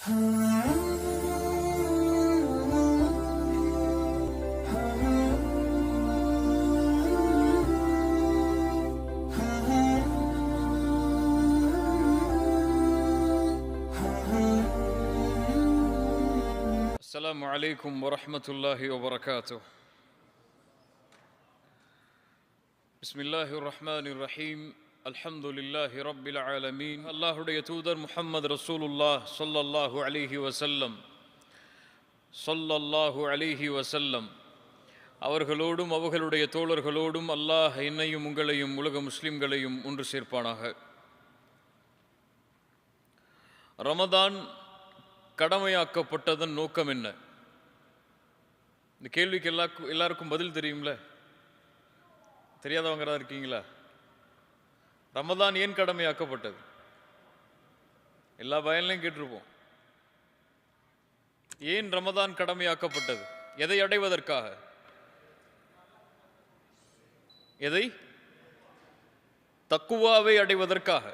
السلام عليكم ورحمة الله وبركاته. بسم الله الرحمن الرحيم. الحمد لله رب العالمين. அல்லாஹ்வுடைய தூதர் முஹம்மது ரசூலுல்லாஹ் ஸல்லல்லாஹு அலைஹி வஸல்லம் அவர்களோடும் அவர்களுடைய தோழர்களோடும் அல்லாஹ் என்னையும் உங்களையும் உலக முஸ்லிம்களையும் ஒன்று சேர்ப்பானாக. ரமதான் கடமையாக்கப்பட்டதன் நோக்கம் என்ன? இந்த கேள்விக்கு எல்லாருக்கும் பதில் தெரியும்ல? தெரியாதவங்க இருக்கீங்களா? ரமதான் ஏன் கடமையாக்கப்பட்டது? எல்லா பயன்லையும் கேட்டிருப்போம். ஏன் ரமதான் கடமையாக்கப்பட்டது? எதை அடைவதற்காக? எதை? தக்குவாவை அடைவதற்காக.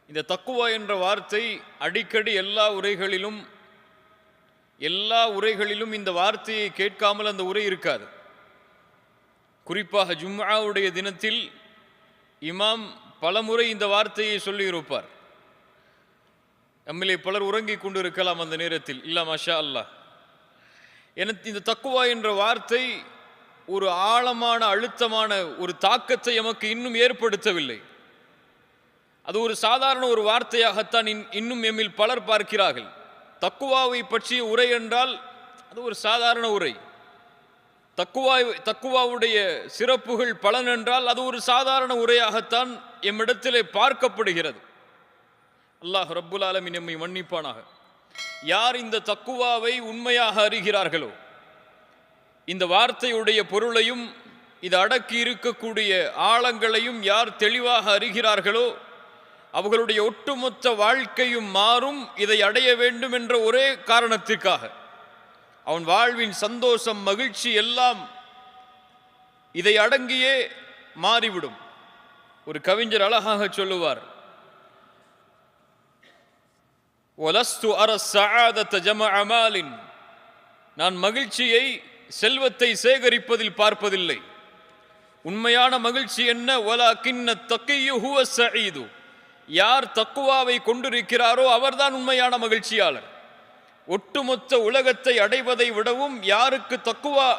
இந்த தக்குவா என்ற வார்த்தை அடிக்கடி எல்லா உரைகளிலும் இந்த வார்த்தையை கேட்காமல் அந்த உரை இருக்காது. குறிப்பாக ஜும்ஆவுடைய தினத்தில் இமாம் பலமுறை இந்த வார்த்தையை சொல்லியிருப்பார். நம்மிலே பலர் உறங்கிக் கொண்டு இருக்கலாம் அந்த நேரத்தில். இல்லா மாஷா அல்லாஹ். எனக்கு இந்த தக்குவா என்ற வார்த்தை ஒரு ஆழமான அழுத்தமான ஒரு தாக்கத்தை எமக்கு இன்னும் ஏற்படுத்தவில்லை. அது ஒரு சாதாரண ஒரு வார்த்தையாகத்தான் இன்னும் எம்மில் பலர் பார்க்கிறார்கள். தக்குவாவை பற்றிய உரை என்றால் அது ஒரு சாதாரண உரை. தக்குவாவுடைய சிறப்புகள் பலன் என்றால் அது ஒரு சாதாரண உரையாகத்தான் எம்மிடத்திலே பார்க்கப்படுகிறது. அல்லாஹ் ரப்புல் ஆலமீன் எம்மை மன்னிப்பானாக. யார் இந்த தக்குவாவை உண்மையாக அறிகிறார்களோ, இந்த வார்த்தையுடைய பொருளையும் இது அடக்கி இருக்கக்கூடிய ஆழங்களையும் யார் தெளிவாக அறிகிறார்களோ, அவர்களுடைய ஒட்டுமொத்த வாழ்க்கையும் மாறும். இதை அடைய வேண்டும் என்ற ஒரே காரணத்திற்காக அவன் வாழ்வின் சந்தோஷம், மகிழ்ச்சி எல்லாம் இதை அடங்கியே மாறிவிடும். ஒரு கவிஞர் அழகாக சொல்லுவார், வலஸ்து அரஸ் ஸஆதத ஜமஅ மாலின், நான் மகிழ்ச்சியை செல்வத்தை சேகரிப்பதில் பார்ப்பதில்லை. உண்மையான மகிழ்ச்சி என்ன? வலகின்ன தக்கியு ஹுவ ஸஈது, யார் தக்குவாவை கொண்டிருக்கிறாரோ அவர்தான் உண்மையான மகிழ்ச்சியாளர். ஒட்டுமொத்த உலகத்தை அடைவதை விடவும் யாருக்கு தக்குவா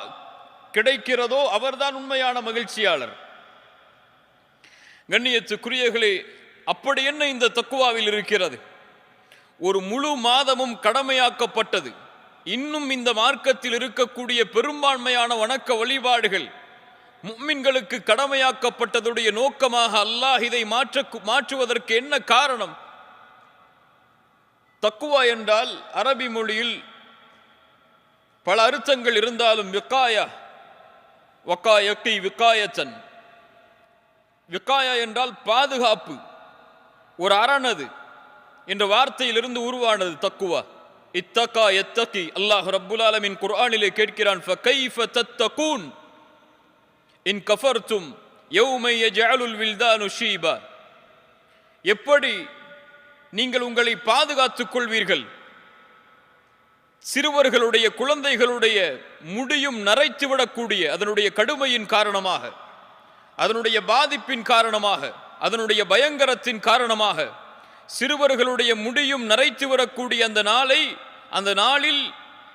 கிடைக்கிறதோ அவர்தான் உண்மையான மகிழ்ச்சியாளர். கண்ணியத்துக்குரியவர்களே, அப்படி என்ன இந்த தக்குவாவில் இருக்கிறது? ஒரு முழு மாதமும் கடமையாக்கப்பட்டது. இன்னும் இந்த மார்க்கத்தில் இருக்கக்கூடிய பெரும்பான்மையான வணக்க வழிபாடுகள் முஃமின்களுக்கு கடமையாக்கப்பட்டதுடைய நோக்கமாக அல்லாஹ் இதை மாற்றுவதற்கு என்ன காரணம்? தக்குவா என்றால் அரபி மொழியில் பல அர்த்தங்கள் இருந்தாலும் விக்காயா என்றால் பாதுகாப்பு, ஒரு அரணது என்ற வார்த்தையிலிருந்து உருவானது தக்குவா. இத்தகா யத்தகி. அல்லாஹ் ரப்புல் ஆலமீன் குர்ஆனிலே கேட்கிறான், ஃபகைஃப தத்தகூன் இன் கஃபர்தும் யௌமை யஜஅலுல் வில்தானு ஷீபா, எப்படி நீங்கள் உங்களை பாதுகாத்துக் கொள்வீர்கள்? சிறுவர்களுடைய குழந்தைகளுடைய முடியும் நரைத்துவிடக்கூடிய அதனுடைய கடுமையின் காரணமாக, அதனுடைய பாதிப்பின் காரணமாக, அதனுடைய பயங்கரத்தின் காரணமாக சிறுவர்களுடைய முடியும் நரைத்துவிடக்கூடிய அந்த நாளில்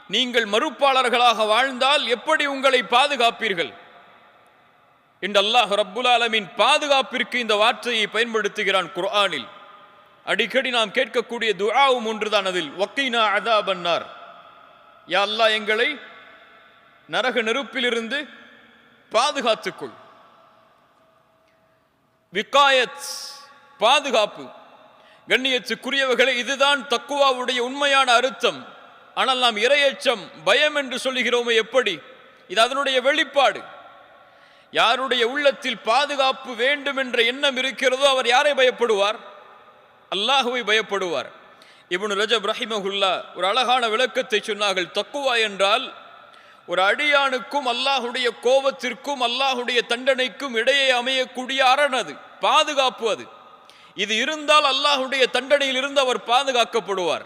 நீங்கள் மறுப்பாளர்களாக வாழ்ந்தால் எப்படி உங்களை பாதுகாப்பீர்கள் என்று அல்லாஹ் ரப்புல் ஆலமீன் பாதுகாப்பிற்கு இந்த வார்த்தையை பயன்படுத்துகிறான் குர்ஆனில். அடிக்கடி நாம் கேட்கக்கூடிய துஆவும் ஒன்றுதான் அதில். வக்கீனா அதாபன்னார், யா அல்லாஹ் எங்களை நரக நெருப்பிலிருந்து பாதுகாத்துக்கொள். விகாயத், பாதுகாப்பு. கண்ணியத்துக்குரியவர்களே, இதுதான் தக்குவாவுடைய உண்மையான அர்த்தம். ஆனால் நாம் இறையச்சம், பயம் என்று சொல்லுகிறோமே, எப்படி? இது அதனுடைய வெளிப்பாடு. யாருடைய உள்ளத்தில் பாதுகாப்பு வேண்டும் என்ற எண்ணம் இருக்கிறதோ அவர் யாரை பயப்படுவார்? அல்லாஹுவை பயப்படுவார். இப்னு ரஜப் ரஹிமஹுல்லா ஒரு அழகான விளக்கத்தை சொன்னார்கள். தக்குவா என்றால் ஒரு அடியானுக்கும் அல்லாஹுடைய கோபத்திற்கும் அல்லாஹுடைய தண்டனைக்கும் இடையே அமையக்கூடிய அரண், அது பாதுகாப்பு. அது இது இருந்தால் அல்லாஹுடைய தண்டனையில் இருந்து அவர் பாதுகாக்கப்படுவார்.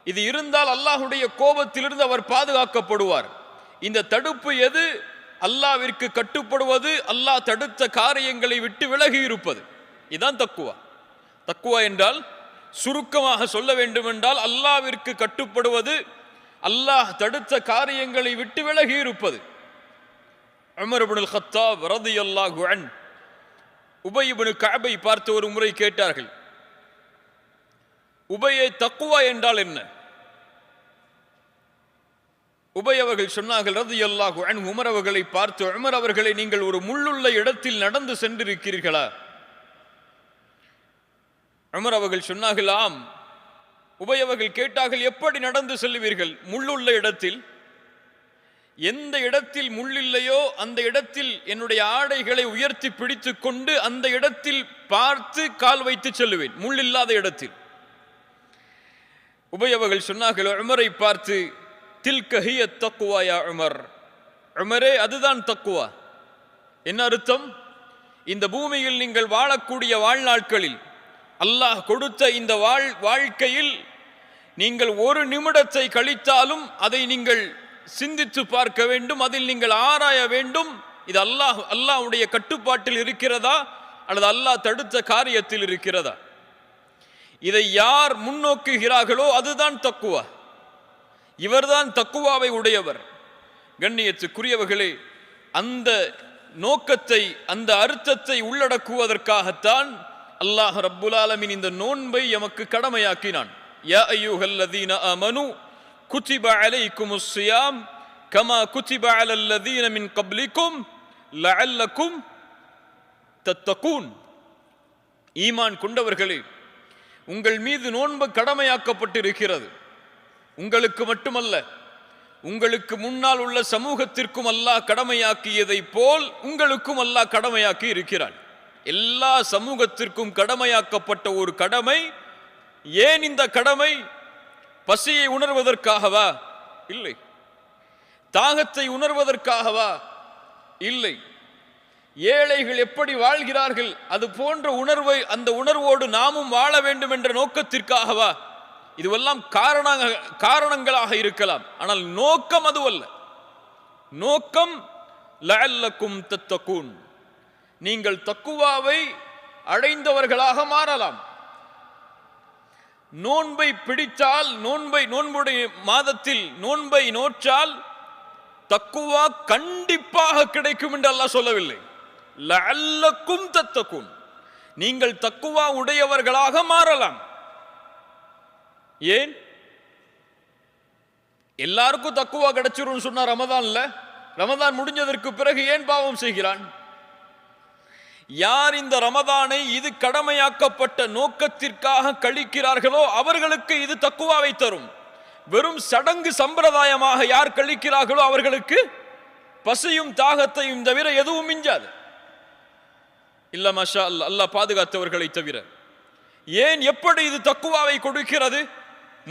இது இருந்தால் அல்லாஹ்வுடைய கோபத்திலிருந்து அவர் பாதுகாக்கப்படுவார். இந்த தடுப்பு எது? அல்லாஹ்விற்கு கட்டுப்படுவது, அல்லாஹ் தடுத்த காரியங்களை விட்டு விலகி இருப்பது. இதுதான் தக்குவா. தக்குவா என்றால் சுருக்கமாக சொல்ல வேண்டுமென்றால் அல்லாஹ்விற்கு கட்டுப்படுவது, அல்லாஹ் தடுத்த காரியங்களை விட்டு விலகி இருப்பது. உமர் இப்னுல் கத்தாப் ரலியல்லாஹு அன்ஹு உபய் இப்னு கஅபை பார்த்து ஒரு முறை கேட்டார்கள், உபயே, தக்குவா என்றால் என்ன? உபய் அவர்கள் சொன்னார்கள் ரலியல்லாஹு அன்ஹு உமர் அவர்களை பார்த்து, உமர் அவர்களை, நீங்கள் ஒரு முள்ளுள்ள இடத்தில் நடந்து சென்றிருக்கிறீர்களா? உமர் அவர்கள் சொன்னார்கள், ஆம். உபய் அவர்கள் கேட்டார்கள், எப்படி நடந்து செல்வீர்கள்? முள்ளுள்ள இடத்தில். எந்த இடத்தில் முள்ளில்லையோ அந்த இடத்தில் என்னுடைய ஆடைகளை உயர்த்தி பிடித்து கொண்டு அந்த இடத்தில் பார்த்து கால் வைத்து செல்லுவேன், முள்ளில்லாத இடத்தில். உபய் அவர்கள் சொன்னார்கள் உமரை பார்த்து, தில்க ஹிய தக்வா யா உமர், உமரே, அதுதான் தக்குவா. என்ன அர்த்தம்? இந்த பூமியில் நீங்கள் வாழக்கூடிய வாழ்நாட்களில், அல்லாஹ் கொடுத்த இந்த வாழ்க்கையில் நீங்கள் ஒரு நிமிடத்தை கழித்தாலும் அதை நீங்கள் சிந்தித்து பார்க்க வேண்டும், அதில் நீங்கள் ஆராய வேண்டும், இது அல்லாஹ்வுடைய கட்டுப்பாட்டில் இருக்கிறதா அல்லது அல்லாஹ் தடுத்த காரியத்தில் இருக்கிறதா? இதை யார் முன்னோக்குகிறார்களோ அதுதான் தக்குவா. இவர்தான் தக்குவாவை உடையவர். கண்ணியத்துக்குரியவர்களே, அந்த நோக்கத்தை, அந்த அர்த்தத்தை உள்ளடக்குவதற்காகத்தான் அல்லாஹ் ரப்புல் ஆலமீன் இந்த நோன்பை எமக்கு கடமையாக்கினான். யா அய்யுஹல்லதீன ஆமனு குதிப அலைக்குமுஸ் ஸியாம் கமா குதிப அலல்லதீன மின் கப்லிக்கும் லஅல்லக்கும் தத்தகூன். ஈமான் கொண்டவர்களே, உங்கள் மீது நோன்பு கடமையாக்கப்பட்டிருக்கிறது. உங்களுக்கு மட்டுமல்ல, உங்களுக்கு முன்னால் உள்ள சமூகத்திற்கும் அல்லாஹ் கடமையாக்கியதை போல் உங்களுக்கும் அல்லாஹ் கடமையாக்கி இருக்கிறான். எல்லா சமூகத்திற்கும் கடமையாக்கப்பட்ட ஒரு கடமை. ஏன் இந்த கடமை? பசியை உணர்வதற்காகவா? இல்லை. தாகத்தை உணர்வதற்காகவா? இல்லை. ஏழைகள் எப்படி வாழ்கிறார்கள் அது போன்ற உணர்வை, அந்த உணர்வோடு நாமும் வாழ வேண்டும் என்ற நோக்கத்திற்காகவா? இதுவெல்லாம் காரணங்களாக இருக்கலாம், ஆனால் நோக்கம் அதுவல்ல. நோக்கம் லஅல்லக்கும் தத்தகூன், நீங்கள் தக்குவாவை அடைந்தவர்களாக மாறலாம். நோன்பை பிடித்தால், நோன்புடைய மாதத்தில் நோன்பை நோற்றால் தக்குவா கண்டிப்பாக கிடைக்கும் என்று அல்லாஹ் சொல்லவில்லை. லஅல்லக்கும் தத்தகூன், நீங்கள் தக்குவா உடையவர்களாக மாறலாம். ஏன்? எல்லாருக்கும் தக்குவா கிடைச்சிரும் சொன்னா ரமதான்ல, ரமதான் முடிஞ்சதற்கு பிறகு ஏன் பாவம் செய்கிறான்? யார் இந்த ரமதானை இது கடமையாக்கப்பட்ட நோக்கத்திற்காக கழிக்கிறார்களோ அவர்களுக்கு இது தக்குவாவை தரும். வெறும் சடங்கு சம்பிரதாயமாக யார் கழிக்கிறார்களோ அவர்களுக்கு பசியும் தாகத்தையும் தவிர எதுவும் மிஞ்சாது. இல்ல மாஷா அல்லாஹ், அல்லாஹ் பாதுகாத்தவர்களை தவிர. ஏன், எப்படி இது தக்குவாவை கொடுக்கிறது?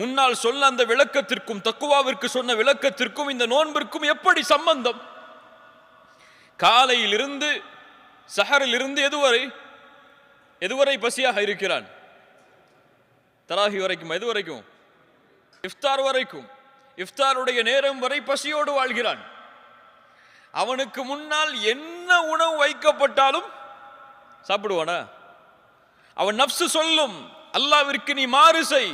முன்னால் சொன்ன அந்த விளக்கத்திற்கும், தக்குவாவிற்கு சொன்ன விளக்கத்திற்கும் இந்த நோன்பிற்கும் எப்படி சம்பந்தம்? காலையிலிருந்து சஹரிலிருந்து எதுவரை பசியாக இருக்கிறான்? தராஹி வரைக்கும், எது வரைக்கும்? இஃப்தார் வரைக்கும். இஃப்தாருடைய நேரம் வரை பசியோடு வாழ்கிறான். அவனுக்கு முன்னால் என்ன உணவு வைக்கப்பட்டாலும் சாப்பிடுவானா? அவன் நப்சு சொல்லும், அல்லாஹ்விற்கு நீ மாறு செய்.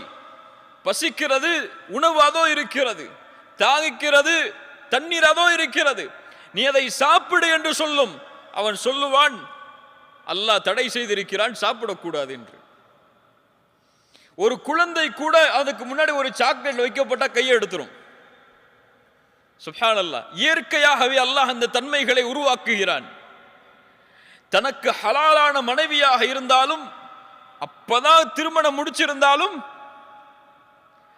பசிக்கிறது, உணவு அதோ இருக்கிறது. தாகிக்கிறது, தண்ணீர் அதோ இருக்கிறது. நீ அதை சாப்பிடு என்று சொல்லும். அவன் சொல்லுவான், அல்லாஹ் தடை செய்திருக்கிறான், சாப்பிடக்கூடாது என்று. ஒரு குழந்தை கூட அதுக்கு முன்னாடி ஒரு சாக்லேட் வைக்கப்பட்ட கையை எடுத்துரும். சுப்ஹானல்லாஹ், இயற்கையாகவே அல்லாஹ் அந்த தன்மைகளை உருவாக்குகிறான். தனக்கு ஹலாலான மனைவியாக இருந்தாலும், அப்பதான் திருமணம் முடிச்சிருந்தாலும்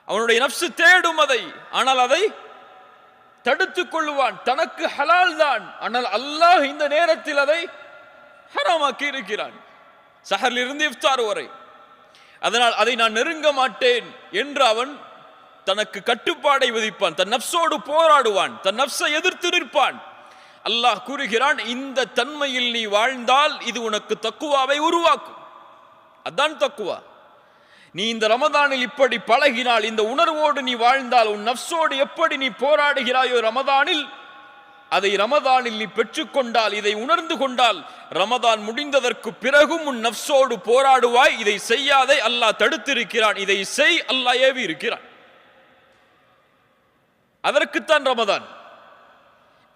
அவனுடைய நப்சு தேடும் அதை, ஆனால் அதை தடுத்துக் கொள்ளுவான். தனக்கு ஹலால் தான், ஆனால் அல்லாஹ் இந்த நேரத்தில் அதை ஹராமாக்கி இருக்கிறான், சஹரிலிருந்து இஃப்தார் வரை. அதனால் அதை நான் நெருங்க மாட்டேன் என்று அவன் தனக்கு கட்டுப்பாடை விதிப்பான், தன் நப்சோடு போராடுவான், தன் நப்சை எதிர்த்து நிற்பான். அல்லாஹ் கூறுகிறான், இந்த தன்மையில் நீ வாழ்ந்தால் இது உனக்கு தக்குவாவை உருவாக்கும். அதான் தக்குவா. நீ இந்த ரமதானில் இப்படி பழகினால், இந்த உணர்வோடு நீ வாழ்ந்தால், உன் நஃப்ஸோடு எப்படி நீ போராடுகிறாயோ ரமதானில், அதை ரமதானில் நீ பெற்றுக்கொண்டால், இதை உணர்ந்து கொண்டால், ரமதான் முடிந்ததற்கு பிறகும் உன் நஃப்ஸோடு போராடுவாய். இதை செய்யாதே, அல்லாஹ் தடுத்திருக்கிறான், இதை செய், அல்லாஹ் ஏவி இருக்கிறான். அதற்குத்தான் ரமதான்.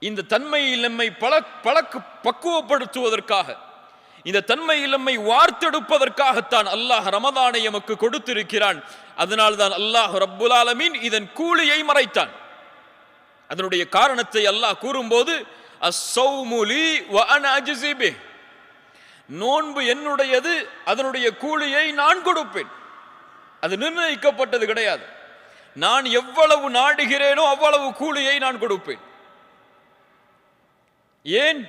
இந்த தன்மையில் நம்மை பக்குவப்படுத்துவதற்காக, இந்த தன்மையில் நம்மை வார்த்தெடுப்பதற்காகத்தான் அல்லாஹ் ரமதானை எமக்கு கொடுத்திருக்கிறான். அதனால்தான் அல்லாஹ் ரப்புல் ஆலமீன் இதன் கூலியை மறைத்தான். அதனுடைய காரணத்தை அல்லாஹ் கூறும்போது, அஸ்ஸௌமு லீ வ அன அஜ்ஸி பிஹ், நோன்பு என்னுடையது, அதனுடைய கூலியை நான் கொடுப்பேன். அது நிர்ணயிக்கப்பட்டது கிடையாது. நான் எவ்வளவு நாடுகிறேனோ அவ்வளவு கூலியை நான் கொடுப்பேன். ஏன்?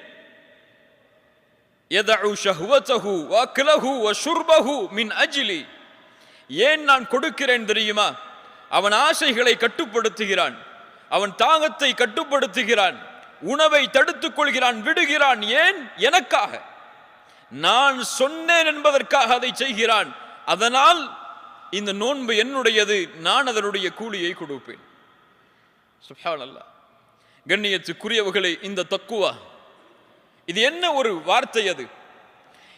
யதஉ ஷஹ்வதஹு வ அக்லஹு வ ஷுர்பஹு மின் அஜ்லி. ஏன் நான் கொடுக்கிறேன் தெரியுமா? அவன் ஆசைகளை கட்டுப்படுத்துகிறான், அவன் தாகத்தை கட்டுப்படுத்துகிறான், உணவை தடுத்துக் கொள்கிறான், விடுகிறான். ஏன்? எனக்காக. நான் சொன்னேன் என்பதற்காக அதை செய்கிறான். அதனால் இந்த நோன்பு என்னுடையது, நான் அதனுடைய கூலியை கொடுப்பேன். சுப்ஹானல்லாஹ். கண்ணியத்துக்குரியவர்களே, இந்த தக்குவா, இது என்ன ஒரு வார்த்தை! அது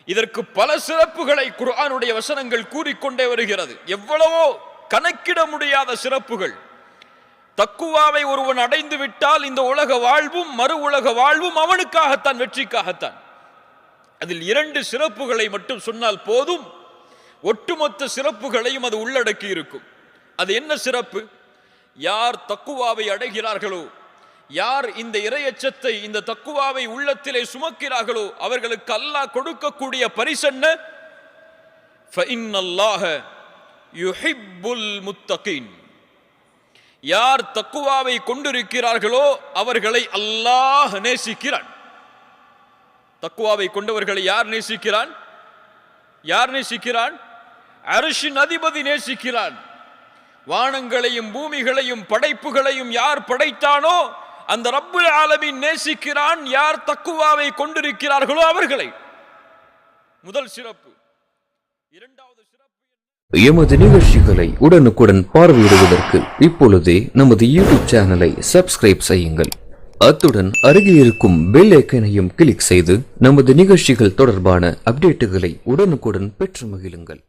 இதற்கு பல சிறப்புகளை குர்ஆனுடைய வசனங்கள் கூறிக்கொண்டே வருகிறது. எவ்வளவோ கணக்கிட முடியாத சிறப்புகள். தக்குவாவை ஒருவன் அடைந்து விட்டால் இந்த உலக வாழ்வும் மறு உலக வாழ்வும் அவனுக்காகத்தான், வெற்றிக்காகத்தான். அதில் 2 சிறப்புகளை மட்டும் சொன்னால் போதும், ஒட்டுமொத்த சிறப்புகளையும் அது உள்ளடக்கி இருக்கும். அது என்ன சிறப்பு? யார் தக்குவாவை அடைகிறார்களோ, யார் இந்த இறையச்சத்தை, இந்த தக்குவாவை உள்ளத்திலே சுமக்கிறார்களோ, அவர்களுக்கு அல்லாஹ் கொடுக்கக்கூடிய பரிசென்ன? ஃபஇன்னல்லாஹ யுஹிப்புல் முத்தகீன். யார் தக்குவாவை கொண்டிருக்கிறார்களோ அவர்களை அல்லாஹ் நேசிக்கிறான். தக்குவாவை கொண்டவர்களை யார் நேசிக்கிறான்? யார் நேசிக்கிறான்? அர்ஷின் அதிபதி நேசிக்கிறான். வானங்களையும் பூமிகளையும் படைப்புகளையும் யார் படைத்தானோ அந்த ரப்புல் ஆலமீன் நேசிக்கிறான். யார் தக்குவாவை கொண்டிருக்கிறார்களோ அவர்களை. முதல் சிறப்பு. இரண்டாவது சிறப்பு, எமது நிகழ்ச்சிகளை உடனுக்குடன் பார்வையிடுவதற்கு இப்பொழுதே நமது யூடியூப் சேனலை சப்ஸ்கிரைப் செய்யுங்கள். அத்துடன் அருகில் இருக்கும் பெல் ஐக்கனையும் கிளிக் செய்து நமது நிகழ்ச்சிகள் தொடர்பான அப்டேட்டுகளை உடனுக்குடன் பெற்று மகிழுங்கள்.